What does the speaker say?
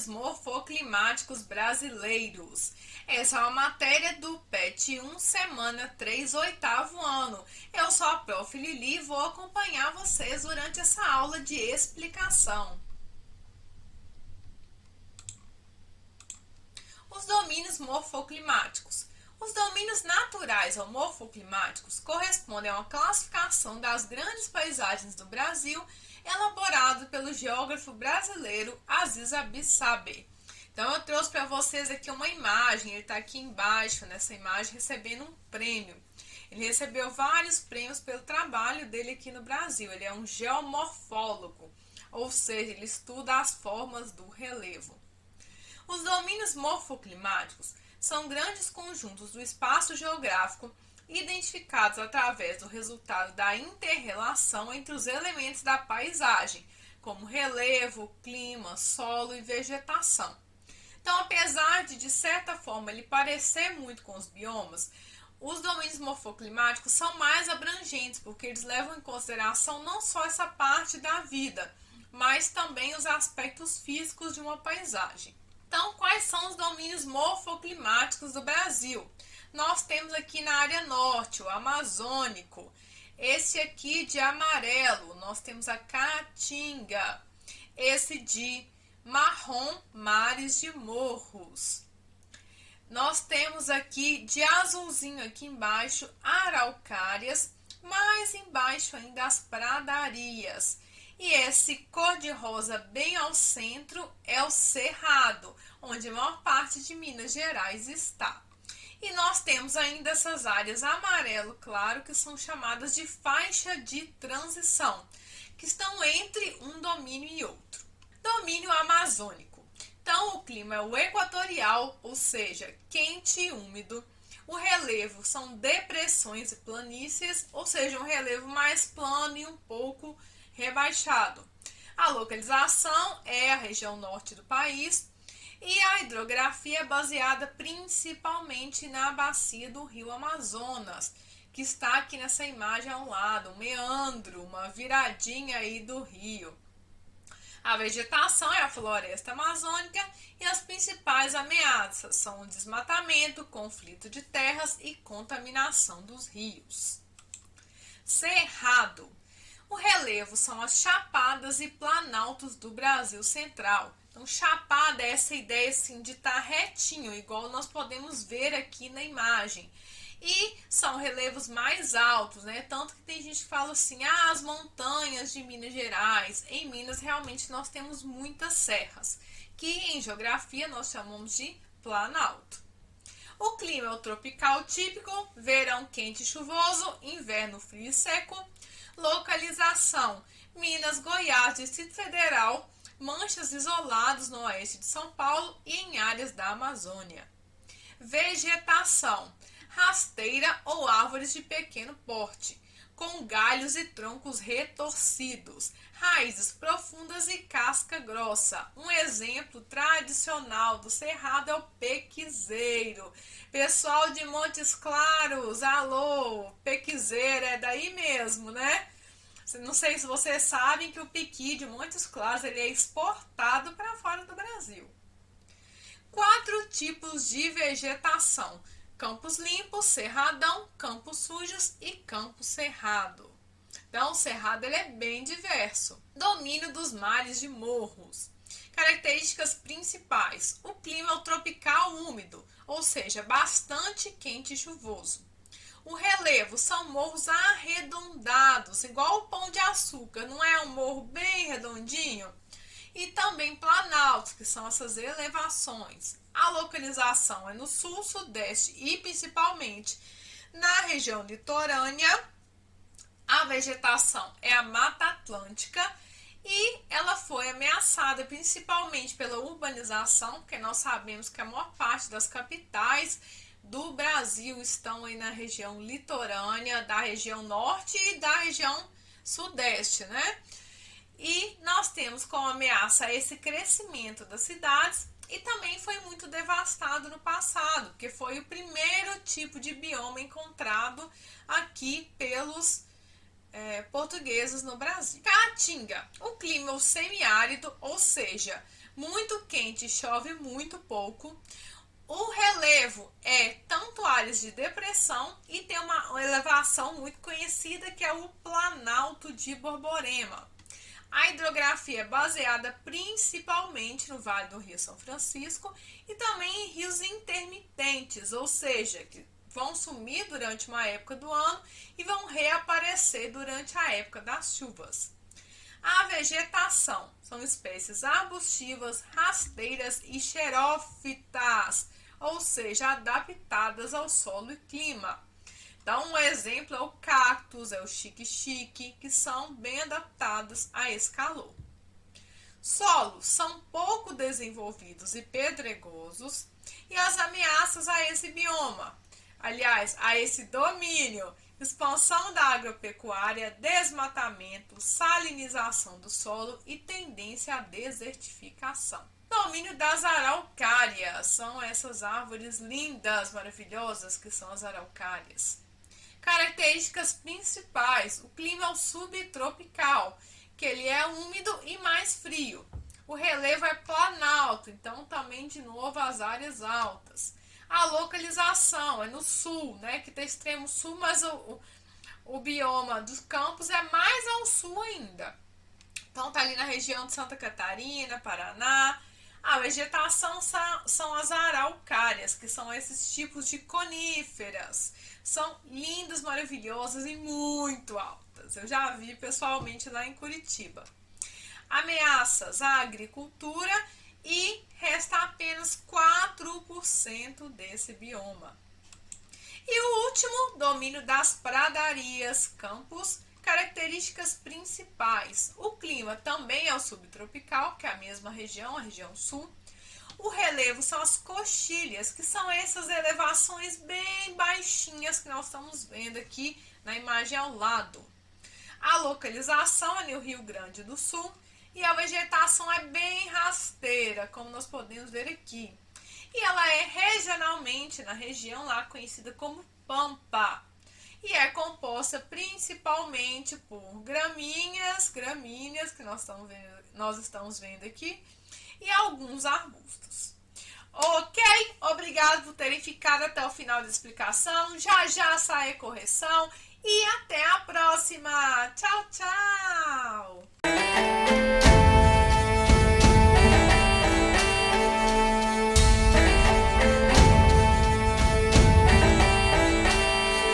domínios morfoclimáticos brasileiros. Essa é uma matéria do PET 1, semana 3, oitavo ano. Eu sou a Prof. Lili e vou acompanhar vocês durante essa aula de explicação. Os domínios morfoclimáticos. Os domínios naturais ou morfoclimáticos correspondem a uma classificação das grandes paisagens do Brasil elaborado pelo geógrafo brasileiro Aziz Abissaber. Então eu trouxe para vocês aqui uma imagem, ele está aqui embaixo nessa imagem recebendo um prêmio. Ele recebeu vários prêmios pelo trabalho dele aqui no Brasil, ele é um geomorfólogo, ou seja, ele estuda as formas do relevo. Os domínios morfoclimáticos são grandes conjuntos do espaço geográfico identificados através do resultado da inter-relação entre os elementos da paisagem, como relevo, clima, solo e vegetação. Então, apesar de certa forma, ele parecer muito com os biomas, os domínios morfoclimáticos são mais abrangentes, porque eles levam em consideração não só essa parte da vida, mas também os aspectos físicos de uma paisagem. Então, quais são os domínios morfoclimáticos do Brasil? Nós temos aqui na área norte, o amazônico. Esse aqui de amarelo, nós temos a caatinga. Esse de marrom, mares de morros. Nós temos aqui de azulzinho aqui embaixo, araucárias. Mais embaixo ainda as pradarias. E esse cor-de-rosa bem ao centro é o Cerrado, onde a maior parte de Minas Gerais está. E nós temos ainda essas áreas amarelo claro, que são chamadas de faixa de transição, que estão entre um domínio e outro. Domínio amazônico. Então, o clima é o equatorial, ou seja, quente e úmido. O relevo são depressões e planícies, ou seja, um relevo mais plano e um pouco rebaixado. A localização é a região norte do país e a hidrografia é baseada principalmente na bacia do rio Amazonas, que está aqui nessa imagem ao lado, um meandro, uma viradinha aí do rio. A vegetação é a floresta amazônica e as principais ameaças são o desmatamento, conflito de terras e contaminação dos rios. Cerrado. O relevo são as chapadas e planaltos do Brasil Central. Então, chapada é essa ideia assim, de estar retinho, igual nós podemos ver aqui na imagem. E são relevos mais altos, né? Tanto que tem gente que fala assim, as montanhas de Minas Gerais. Em Minas, realmente, nós temos muitas serras, que em geografia nós chamamos de planalto. O clima é o tropical típico, verão quente e chuvoso, inverno frio e seco. Localização: Minas, Goiás, Distrito Federal, manchas isolados no oeste de São Paulo e em áreas da Amazônia. Vegetação: rasteira ou árvores de pequeno porte, com galhos e troncos retorcidos, raízes profundas e casca grossa. Um exemplo tradicional do cerrado é o pequizeiro. Pessoal de Montes Claros, alô, pequizeiro é daí mesmo, né? Não sei se vocês sabem que o pequi de Montes Claros ele é exportado para fora do Brasil. 4 tipos de vegetação: campos limpos, cerradão, campos sujos e campo cerrado. Então, o cerrado ele é bem diverso. Domínio dos mares de morros. Características principais: o clima é o tropical úmido, ou seja, bastante quente e chuvoso. O relevo são morros arredondados, igual o Pão de Açúcar, não é um morro bem redondinho? E também planaltos, que são essas elevações. A localização é no sul, sudeste e principalmente na região litorânea. A vegetação é a Mata Atlântica e ela foi ameaçada principalmente pela urbanização, porque nós sabemos que a maior parte das capitais do Brasil estão aí na região litorânea, da região norte e da região sudeste, né? E nós temos como ameaça esse crescimento das cidades e também foi muito devastado no passado, porque foi o primeiro tipo de bioma encontrado aqui pelos portugueses no Brasil. Caatinga, o clima é o semiárido, ou seja, muito quente e chove muito pouco. O relevo é tanto áreas de depressão e tem uma elevação muito conhecida que é o Planalto de Borborema. A hidrografia é baseada principalmente no Vale do Rio São Francisco e também em rios intermitentes, ou seja, que vão sumir durante uma época do ano e vão reaparecer durante a época das chuvas. A vegetação são espécies arbustivas, rasteiras e xerófitas, ou seja, adaptadas ao solo e clima. Então, um exemplo é o cactus, é o xique-xique, que são bem adaptados a esse calor. Solos são pouco desenvolvidos e pedregosos e as ameaças a esse bioma, aliás, a esse domínio, expansão da agropecuária, desmatamento, salinização do solo e tendência à desertificação. Domínio das araucárias, são essas árvores lindas, maravilhosas que são as araucárias. Características principais: o clima é o subtropical, que ele é úmido e mais frio. O relevo é planalto, então também de novo as áreas altas. A localização é no sul, né, que tem extremo sul, mas o bioma dos campos é mais ao sul ainda. Então tá ali na região de Santa Catarina, Paraná. A vegetação são as araucárias, que são esses tipos de coníferas. São lindas, maravilhosas e muito altas. Eu já vi pessoalmente lá em Curitiba. Ameaças à agricultura e resta apenas 4% desse bioma. E o último, domínio das pradarias, campos. Características principais: o clima também é o subtropical, que é a mesma região, a região sul. O relevo são as coxilhas, que são essas elevações bem baixinhas que nós estamos vendo aqui na imagem ao lado. A localização é no Rio Grande do Sul e a vegetação é bem rasteira, como nós podemos ver aqui. E ela é regionalmente na região lá conhecida como Pampa. E é composta principalmente por gramíneas que nós estamos vendo aqui, e alguns arbustos. Ok? Obrigado por terem ficado até o final da explicação. Já já sai a correção e até a próxima. Tchau, tchau!